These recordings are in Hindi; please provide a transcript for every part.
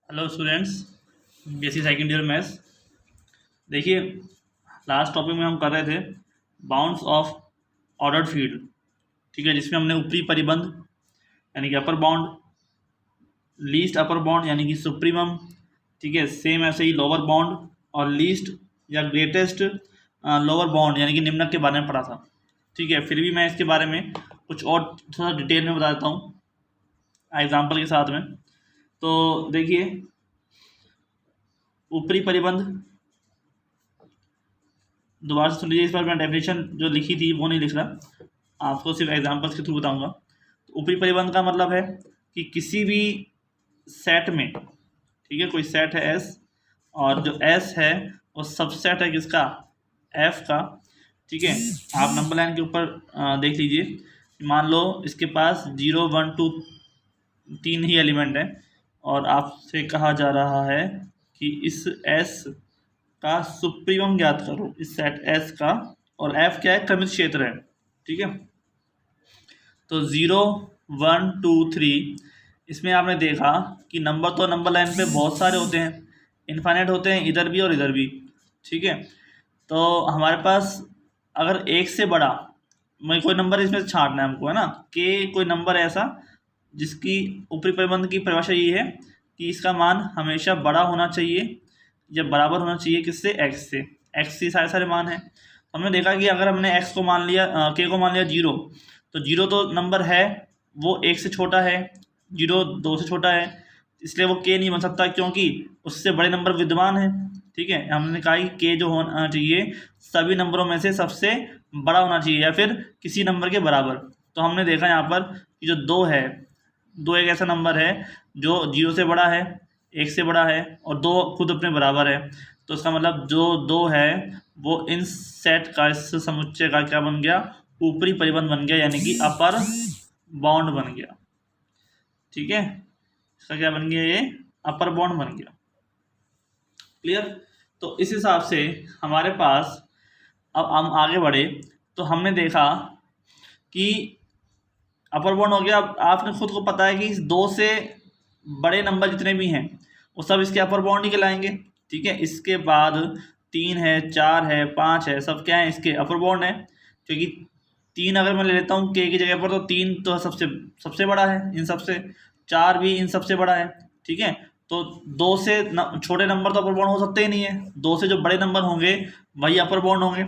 Hello students, BSc second year maths. देखिए, लास्ट टॉपिक में हम कर रहे थे बाउंड्स ऑफ ऑर्डर्ड फील्ड। ठीक है, जिसमें हमने ऊपरी परिबंध यानी कि upper bound, least upper bound यानी कि सुप्रीमम, ठीक है, सेम ऐसे ही लोअर बाउंड और लीस्ट या ग्रेटेस्ट लोअर बाउंड यानी कि निम्नक के बारे में पढ़ा था। ठीक है, फिर भी मैं इसके बारे में कुछ और थोड़ा डिटेल में बता देता हूँ एग्जाम्पल के साथ में। तो देखिए, ऊपरी परिबंध दोबारा से सुन लीजिए। इस बार मैं डेफिनेशन जो लिखी थी वो नहीं लिख रहा, आपको सिर्फ एग्जांपल्स के थ्रू बताऊंगा। तो ऊपरी परिबंध का मतलब है कि किसी भी सेट में, ठीक है, कोई सेट है एस और जो एस है वो सबसेट है किसका, एफ का। ठीक है, आप नंबर लाइन के ऊपर देख लीजिए। मान लो इसके पास 0 1 2 3 ही एलिमेंट है और आपसे कहा जा रहा है कि इस एस का सुप्रीमम ज्ञात करो, इस सेट एस का। और एफ क्या है, क्रमित क्षेत्र है। ठीक है, तो 0 1 2 3 इसमें आपने देखा कि नंबर तो नंबर लाइन पे बहुत सारे होते हैं, इनफाइनाइट होते हैं इधर भी और इधर भी। ठीक है, तो हमारे पास अगर एक से बड़ा मैं कोई नंबर इसमें से छांटना है हमको, है ना, के कोई नंबर ऐसा जिसकी ऊपरी परिबंध की परिभाषा ये है कि इसका मान हमेशा बड़ा होना चाहिए या बराबर होना चाहिए किससे, एक्स से। एक्स से सारे सारे मान हैं। हमने देखा कि अगर हमने एक्स को मान लिया, के को मान लिया 0, तो 0 तो नंबर है वो एक से छोटा है, 0 2 से छोटा है, इसलिए वो के नहीं बन सकता क्योंकि उससे बड़े नंबर विद्यमान है। ठीक है, हमने कहा कि के जो होना चाहिए सभी नंबरों में से सबसे बड़ा होना चाहिए या फिर किसी नंबर के बराबर। तो हमने देखा यहाँ पर कि जो 2 है, 2 एक ऐसा नंबर है जो 0 से बड़ा है, 1 से बड़ा है और 2 खुद अपने बराबर है। तो इसका मतलब जो 2 है वो इन सेट का, इस समुच्चय का क्या बन गया, ऊपरी परिबंध बन गया यानी कि अपर बाउंड बन गया। ठीक है, इसका क्या बन गया, ये अपर बाउंड बन गया। क्लियर। तो इस हिसाब से हमारे पास, अब हम आगे बढ़े तो हमने देखा कि अपर बाउंड हो गया। अब आपने खुद को पता है कि इस 2 से बड़े नंबर जितने भी हैं वो सब इसके अपर बाउंड ही कहलाएंगे। ठीक है, इसके बाद 3 है, 4 है, 5 है, सब क्या है, इसके अपर बाउंड है। क्योंकि 3 अगर मैं ले लेता हूँ के की जगह पर तो 3 तो सबसे सबसे बड़ा है इन सबसे, 4 भी इन सबसे बड़ा है। ठीक है, तो 2 से छोटे नंबर तो अपर बाउंड हो सकते ही नहीं है, 2 से जो बड़े नंबर होंगे वही अपर बाउंड होंगे।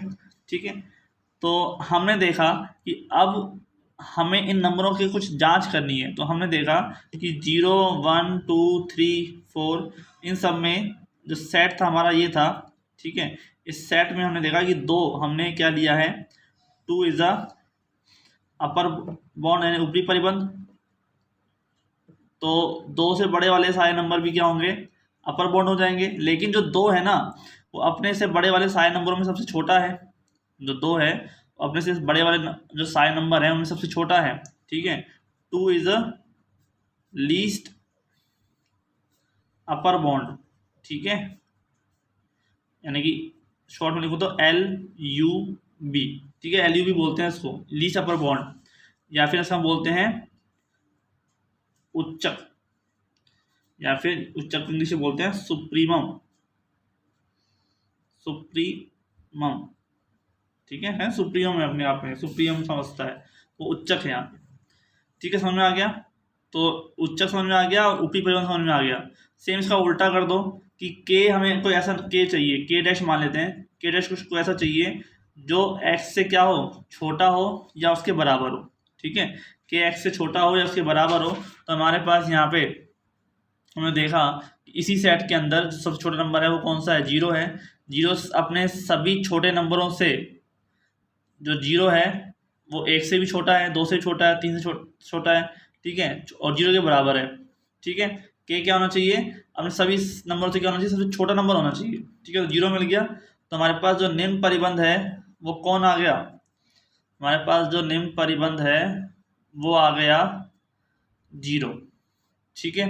ठीक है, तो हमने देखा कि अब हमें इन नंबरों की कुछ जांच करनी है। तो हमने देखा कि 0 1 2 3 4 इन सब में जो सेट था हमारा ये था। ठीक है, इस सेट में हमने देखा कि 2 हमने क्या लिया है, 2 इज अ अपर बाउंड यानी ऊपरी परिबंध। तो 2 से बड़े वाले सारे नंबर भी क्या होंगे, अपर बाउंड हो जाएंगे। लेकिन जो 2 है ना वो अपने से बड़े वाले सारे नंबरों में सबसे छोटा है। जो 2 है अपने से बड़े वाले जो सारे नंबर है उनमें सबसे छोटा है। ठीक है, 2 is a least upper bound. ठीक है, यानी कि शॉर्ट में लिखो तो LUB। ठीक है, LUB बोलते हैं इसको, लीस्ट अपर बाउंड, या फिर इसका बोलते हैं उच्चक, या फिर उच्चक इंग्लिश में बोलते हैं सुप्रीमम। सुप्रीमम, ठीक है सुप्रीमम है, अपने आप में सुप्रीमम समझता है, वो उच्चक है यहाँ पे। ठीक है, समझ में आ गया। तो उच्चक समझ में आ गया और ऊपरी परिबंध समझ में आ गया। सेम इसका उल्टा कर दो कि के, हमें कोई ऐसा के चाहिए, के डैश मान लेते हैं, के डैश कुछ ऐसा चाहिए जो एक्स से क्या हो, छोटा हो या उसके बराबर हो। ठीक है, के एक्स से छोटा हो या उसके बराबर हो। तो हमारे पास यहाँ पे हमने देखा कि इसी सेट के अंदर जो सबसे छोटा नंबर है वो कौन सा है, 0 है। 0 अपने सभी छोटे नंबरों से, जो 0 है वो 1 से भी छोटा है, 2 से छोटा है, 3 से छोटा है। ठीक है, और 0 के बराबर है। ठीक है, के क्या होना चाहिए, अपने सभी नंबरों से क्या होना चाहिए, सबसे छोटा नंबर होना चाहिए। ठीक है, तो 0 मिल गया। तो हमारे पास जो निम्न परिबंध है वो कौन आ गया, हमारे पास जो निम्न परिबंध है वो आ गया 0। ठीक है,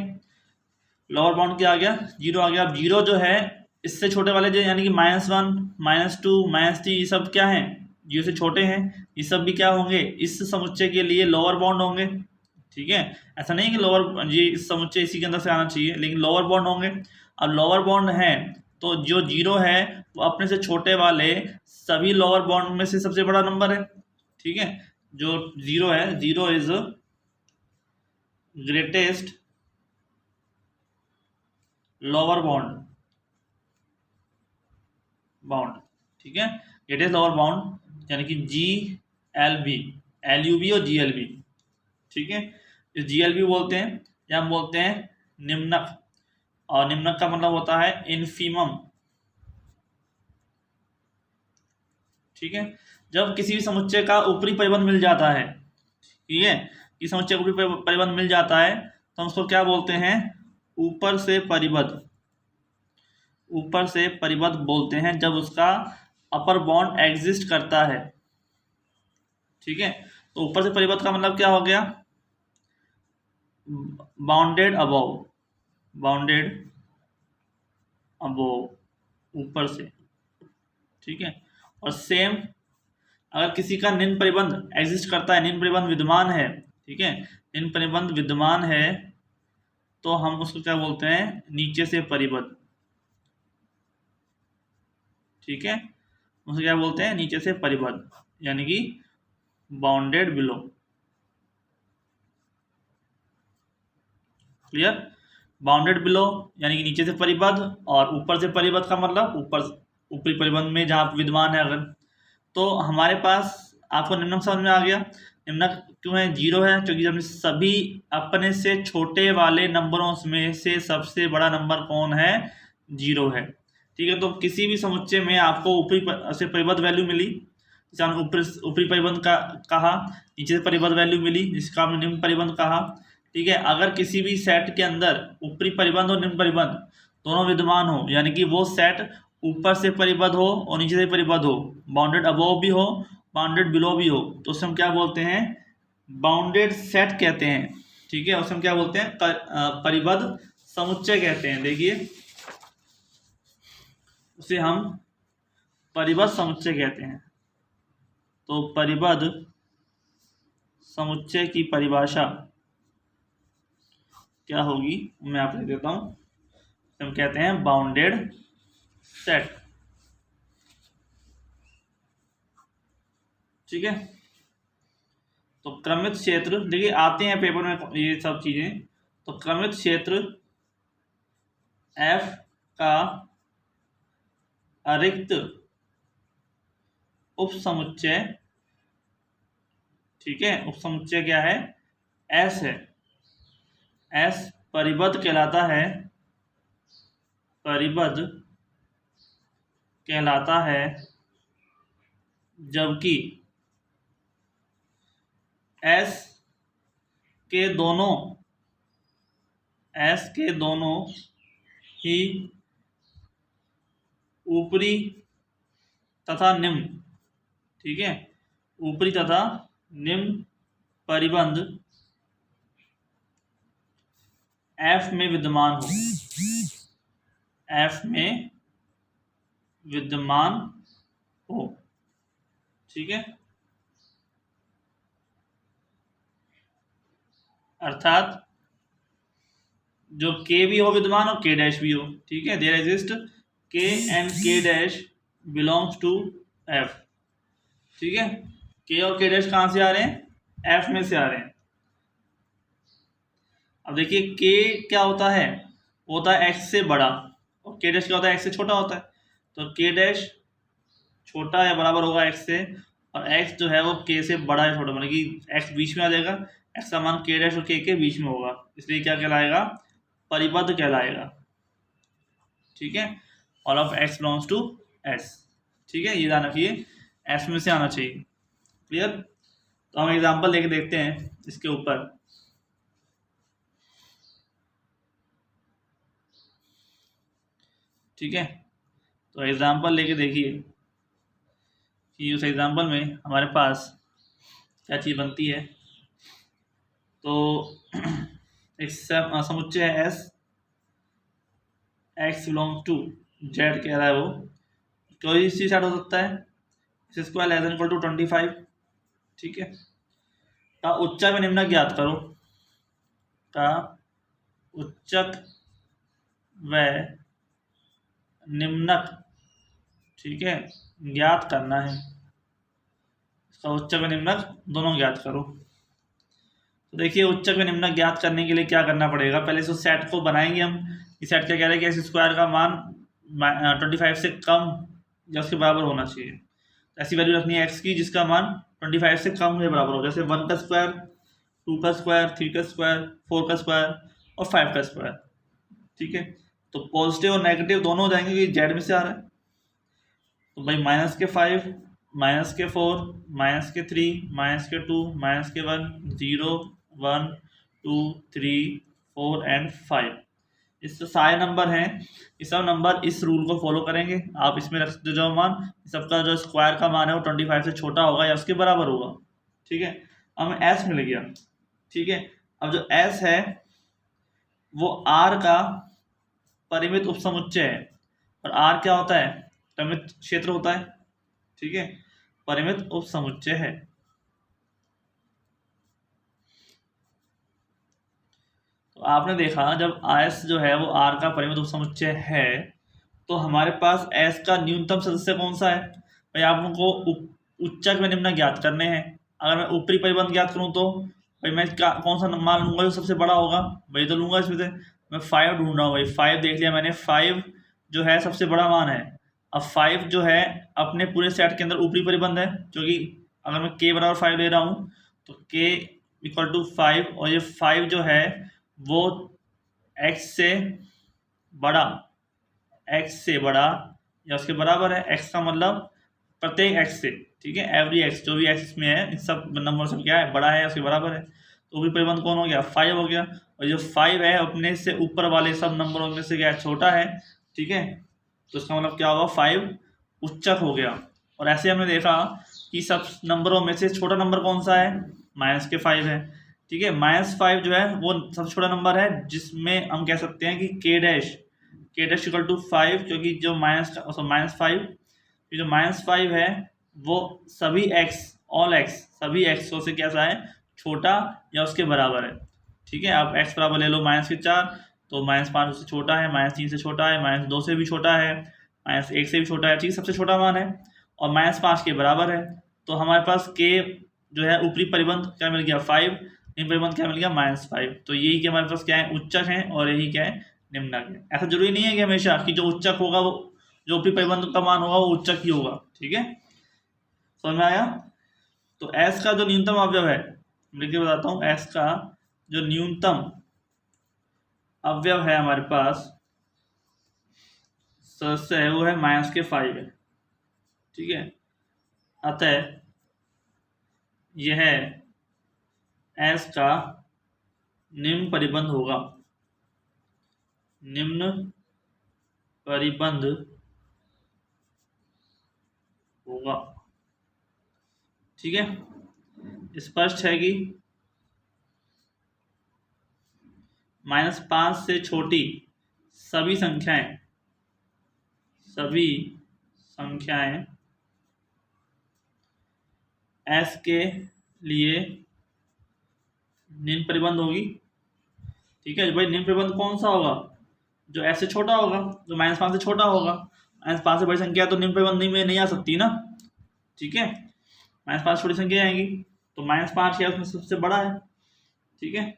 लोअर बाउंड क्या आ गया, 0 आ गया। अब 0 जो है इससे छोटे वाले जो यानी कि -1 -2 -3 ये सब क्या हैं, 0 से छोटे हैं, ये सब भी क्या होंगे, इस समुच्चय के लिए लोअर बाउंड होंगे। ठीक है, ऐसा नहीं कि लोअर ये समुच्चय इसी के अंदर से आना चाहिए, लेकिन लोअर बाउंड होंगे। अब लोअर बाउंड है तो जो जीरो है वो अपने से छोटे वाले सभी लोअर बाउंड में से सबसे बड़ा नंबर है। ठीक है, जो जीरो है, zero is greatest lower bound. ठीक है, ग्रेटेस्ट लोअर बाउंड यानी कि LUB और GLB। ठीक है, इस GLB बोलते हैं या हम बोलते हैं निम्नक, और निम्नक का मतलब होता है इनफीमम। ठीक है, जब किसी भी समुच्चय का ऊपरी परिबंध मिल जाता है, ठीक है, किसी समुच्चय का ऊपरी परिबंध मिल जाता है तो हम उसको क्या बोलते हैं, ऊपर से परिबद्ध। ऊपर से परिबद्ध बोलते हैं जब उसका अपर बाउंड एग्जिस्ट करता है। ठीक है, तो ऊपर से परिबद्ध का मतलब क्या हो गया, बाउंडेड अबव, बाउंडेड अबव, ऊपर से। ठीक है, और सेम अगर किसी का निम्न परिबंध एग्जिस्ट करता है, निम्न परिबंध विद्यमान है, ठीक है, निम्न परिबंध विद्यमान है तो हम उसको क्या बोलते हैं, नीचे से परिबद्ध। ठीक है, उसे क्या बोलते हैं, नीचे से परिबद्ध, यानी कि bounded below. Clear, bounded below यानी कि नीचे से परिबद्ध, और ऊपर से परिबद्ध का मतलब ऊपर ऊपरी परिबंध में जहाँ विद्यमान है अगर। तो हमारे पास आपको निम्नक समझ में आ गया। निम्नक क्यों है, जीरो है क्योंकि जब सभी अपने से छोटे वाले नंबरों में से सबसे बड़ा नंबर कौन है, जीरो है। ठीक है, तो किसी भी समुच्चय में आपको ऊपरी से परिबद्ध वैल्यू मिली, जिसे हमने ऊपरी परिबंध का कहा, नीचे से परिबद्ध वैल्यू मिली जिसका हमने निम्न परिबंध कहा। ठीक है, अगर किसी भी सेट के अंदर ऊपरी परिबंध और निम्न परिबंध दोनों विद्यमान हो, यानी कि वो सेट ऊपर से परिबद्ध हो और नीचे से परिबद्ध हो, बाउंडेड अबव भी हो, बाउंडेड बिलो भी हो, तो उसे हम क्या बोलते हैं, बाउंडेड सेट कहते हैं। ठीक है, उसे हम क्या बोलते हैं, परिबद्ध समुच्चय कहते हैं। देखिए, उसे हम परिबद्ध समुच्चय कहते हैं। तो परिबद्ध समुच्चय की परिभाषा क्या होगी, मैं आपको देता हूं। हम कहते हैं बाउंडेड सेट। ठीक है, तो क्रमित क्षेत्र, देखिए आते हैं पेपर में ये सब चीजें। तो क्रमित क्षेत्र F का अरिक्त उपसमुच्चय, ठीक है, उपसमुच्चय क्या है, S है। S परिबद्ध कहलाता है, परिबद्ध कहलाता है जबकि S के दोनों ही ऊपरी तथा निम्न, ठीक है, ऊपरी तथा निम्न परिबंध F में विद्यमान हो, F में विद्यमान हो। ठीक है, अर्थात जो K भी हो विद्यमान और K डैश भी हो। ठीक है, there exist K and K dash belongs to F। ठीक है, K और K डैश कहाँ से आ रहे हैं, F में से आ रहे हैं। अब देखिए K क्या होता है, वो होता है X से बड़ा, और K डैश क्या होता है, X से छोटा होता है। तो K डैश छोटा या बराबर होगा X से, और X जो है वो K से बड़ा या छोटा, मतलब कि X बीच में आ जाएगा, X का मान K डैश और K के बीच में होगा, इसलिए क्या कहलाएगा, परिबद्ध कहलाएगा। ठीक है, all of X belongs to S। ठीक है, ये ध्यान रखिए, S में से आना चाहिए। क्लियर, तो हम एग्जांपल लेके देखते हैं इसके ऊपर। ठीक है, तो एग्जांपल लेके देखिए कि उस एग्जांपल में हमारे पास क्या चीज़ बनती है। तो एक समुच्चय है S, X belong to Z कह रहा है वो, कोई सी सेट हो सकता है, x² <= 25। ठीक है, का उच्चक व निम्नक ज्ञात करो। का उच्चक व निम्नक, ठीक है, ज्ञात करना है। इसका उच्चक व निम्नक दोनों ज्ञात करो। तो देखिए उच्चक व निम्नक ज्ञात करने के लिए क्या करना पड़ेगा, पहले इस सेट को बनाएंगे हम। इस सेट क्या कह रहा है कि एक्स स्क्वायर का मान 25 से कम या उसके बराबर होना चाहिए। ऐसी वैल्यू रखनी है एक्स की जिसका मान 25 से कम या बराबर हो, जैसे 1 का स्क्वायर, 2 का स्क्वायर, 3 का स्क्वायर, 4 का स्क्वायर और 5 का स्क्वायर, ठीक है। तो पॉजिटिव और नेगेटिव दोनों हो जाएंगे क्योंकि जेड में से आ रहा है। तो भाई -5, -4, -3, -2, -1, 0, 1, 2, 3, 4 एंड 5, इससे सारे नंबर हैं। ये सब नंबर इस रूल को फॉलो करेंगे। आप इसमें रख सकते जो मान, सबका जो स्क्वायर का मान है वो 25 से छोटा होगा या उसके बराबर होगा, ठीक है। हमें एस मिल गया, ठीक है। अब जो एस है वो आर का परिमित उपसमुच्चय है, और आर क्या होता है, परिमित क्षेत्र होता है, ठीक है, परिमित उपसमुच्चय है। तो आपने देखा जब एस जो है वो आर का परिमित उपसमुच्चय है तो हमारे पास एस का न्यूनतम सदस्य कौन सा है। भाई आप लोगों को उच्चक व निम्नक ज्ञात करने हैं। अगर मैं ऊपरी परिबंध ज्ञात करूं तो भाई मैं कौन सा मान लूंगा जो सबसे बड़ा होगा, वही तो लूंगा। इसमें से मैं 5 ढूंढ रहा हूँ, भाई 5 देख लिया मैंने, 5 जो है सबसे बड़ा मान है। अब 5 जो है अपने पूरे सेट के अंदर ऊपरी परिबंध है, क्योंकि अगर मैं k बराबर 5 ले रहा हूँ तो k इक्वल टू 5, और ये 5 जो है वो x से बड़ा या उसके बराबर है। x का मतलब प्रत्येक x से, ठीक है, एवरी x, जो भी x में है इन सब नंबर से क्या है, बड़ा है या उसके बराबर है। तो ऊपरी परिबंध कौन हो गया, 5 हो गया। और जो 5 है अपने से ऊपर वाले सब नंबरों में से क्या है, छोटा है, ठीक है। तो इसका मतलब क्या होगा, 5 उच्चक हो गया। और ऐसे हमने देखा कि सब नंबरों में से छोटा नंबर कौन सा है, -5 है, ठीक है। -5 जो है वो सबसे छोटा नंबर है, जिसमें हम कह सकते हैं कि k डैश इक्वल टू 5, क्योंकि जो -5 जो -5 है वो सभी सभी एक्सों से कैसा है, छोटा या उसके बराबर है, ठीक है। आप x बराबर ले लो -4, तो -5 उससे छोटा है, -3 से छोटा है, -2 से भी छोटा है, -1 से भी छोटा है, ठीक है, सबसे छोटा मान है, और -5 के बराबर है। तो हमारे पास k जो है ऊपरी परिबंध क्या मिल गया, 5, निम्न परिबंध क्या मिल गया, -5। तो यही कि हमारे पास क्या है, उच्चक है, और यही क्या है, निम्नक है। ऐसा जरूरी नहीं है कि हमेशा कि जो उच्चक होगा वो जो ऊपरी परिबंध का मान होगा वो उच्चक ही होगा, ठीक है। समझ में आया। तो s का जो न्यूनतम अवयव है, लिख के बताता हूँ, s का जो न्यूनतम अवयव है हमारे पास सदस्य है वो है -5 है, ठीक है। अतः यह s का निम्न परिबंध होगा, निम्न परिबंध होगा, ठीक है। स्पष्ट है कि -5 से छोटी सभी संख्याएं s के लिए निम्न परिबंध होगी, ठीक है। भाई निम्न परिबंध कौन सा होगा, जो s से छोटा होगा, जो -5 से छोटा होगा। -5 से बड़ी संख्या तो निम्न परिबंध में नहीं आ सकती ना, ठीक है। -5 छोटी संख्या आएंगी, तो -5 क्या उसमें सबसे बड़ा है, ठीक है।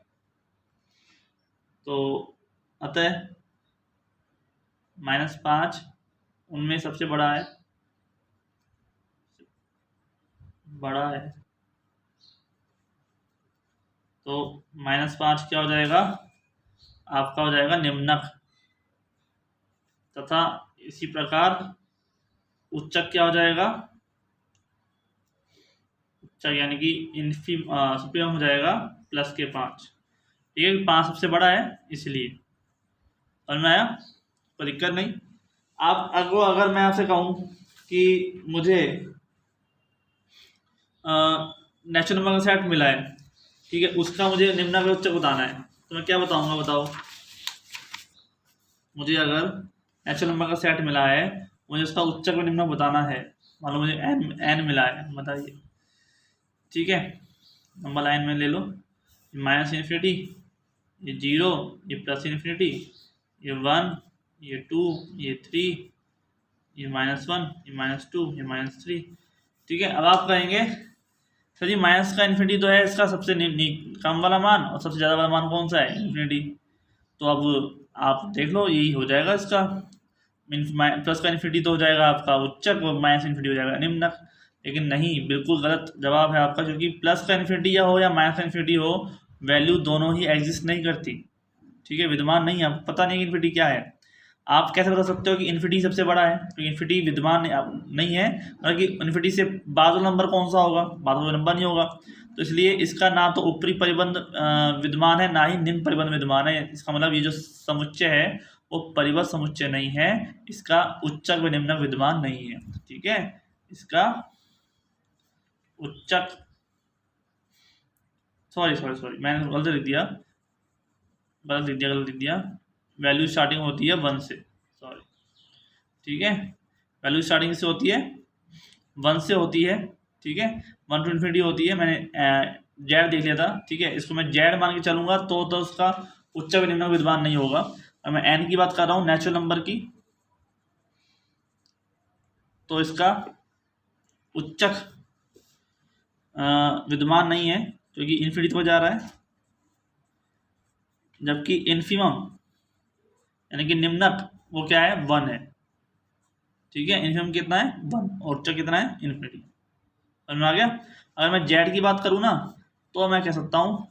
तो अतः -5 उनमें सबसे बड़ा है, तो -5 क्या हो जाएगा, आपका हो जाएगा निम्नक, तथा इसी प्रकार उच्चक क्या हो जाएगा, उच्चक यानी कि सुप्रीम हो जाएगा +5, ठीक है। 5 सबसे बड़ा है इसलिए। समझ में आया, कोई दिक्कत नहीं। आप अगर मैं आपसे कहूँ कि मुझे नेचुरल नंबर का सेट मिला है, ठीक है, उसका मुझे निम्नक व उच्चक बताना है, तो मैं क्या बताऊंगा, बताओ। मुझे अगर नेचुरल नंबर का सेट मिला है, मुझे उसका उच्चक व निम्नक बताना है, मान लो मुझे n मिला है, बताइए, ठीक है। नंबर लाइन में ले लो, -∞ ये 0, ये प्लस इन्फिनिटी, ये 1, ये 2, ये 3, ये -1, ये -2, ये -3। ठीक है, अब आप कहेंगे सर जी माइनस का इन्फिनिटी तो है इसका सबसे कम वाला मान, और सबसे ज़्यादा वाला मान कौन सा है? इन्फिनिटी। तो अब आप देख लो, यही हो जाएगा इसका। प्लस का इन्फिनिटी तो हो जाएगा आपका उच्चक, और माइनस इन्फिनिटी हो जाएगा निम्नक। लेकिन नहीं, बिल्कुल गलत जवाब है आपका, क्योंकि प्लस का इन्फिनिटी या हो या माइनस का इन्फिनिटी हो, वैल्यू दोनों ही एग्जिस्ट नहीं करती। ठीक है, विद्यमान नहीं है, आपको पता नहीं इन्फिनिटी क्या है। आप कैसे बता सकते हो कि इन्फिनिटी सबसे बड़ा है? क्योंकि इन्फिनिटी विद्यमान नहीं है, बल्कि इन्फिनिटी से बाद वाला नंबर कौन सा होगा? बाद वाला नंबर नहीं होगा। तो इसलिए इसका ना तो ऊपरी परिबंध विद्यमान है, ना ही निम्न परिबंध विद्यमान है। इसका मतलब ये जो समुच्चय है वो परिबद्ध समुच्चय नहीं है, इसका उच्चक व निम्नक विद्यमान नहीं है। ठीक है, इसका उच्चक, सॉरी मैंने गलत लिख दिया, वैल्यू स्टार्टिंग होती है 1 से, सॉरी। ठीक है, वैल्यू स्टार्टिंग से होती है 1 से होती है। ठीक है, 1 टू इन्फिनिटी होती है। मैंने जेड देख लिया था। ठीक है, इसको मैं जेड मान के चलूंगा तो उसका उच्चक व निम्नक विद्यमान नहीं होगा। अब मैं एन की बात कर रहा हूँ, नेचुरल नंबर की, तो इसका उच्चक विद्यमान नहीं है, क्योंकि इन्फिनिटी पर जा रहा है। जबकि इन्फिमम यानी कि निम्नक वो क्या है? 1 है। ठीक है, इन्फिमम कितना है? 1, और उच्चक कितना है? इन्फिनिटी। समझ में आ गया? अगर मैं जेड की बात करूँ ना, तो मैं कह सकता हूँ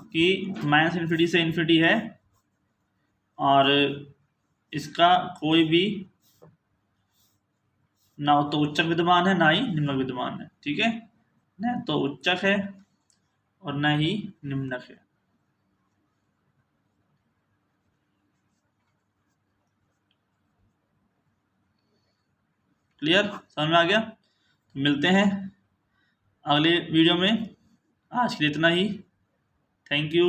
कि माइनस इन्फिनिटी से इन्फिनिटी है, और इसका कोई भी ना तो उच्चक विद्यमान है, ना ही निम्नक विद्यमान है। ठीक है, न तो उच्चक है और न ही निम्नक है। क्लियर? समझ में आ गया? मिलते हैं अगले वीडियो में। आज के लिए इतना ही। Thank you.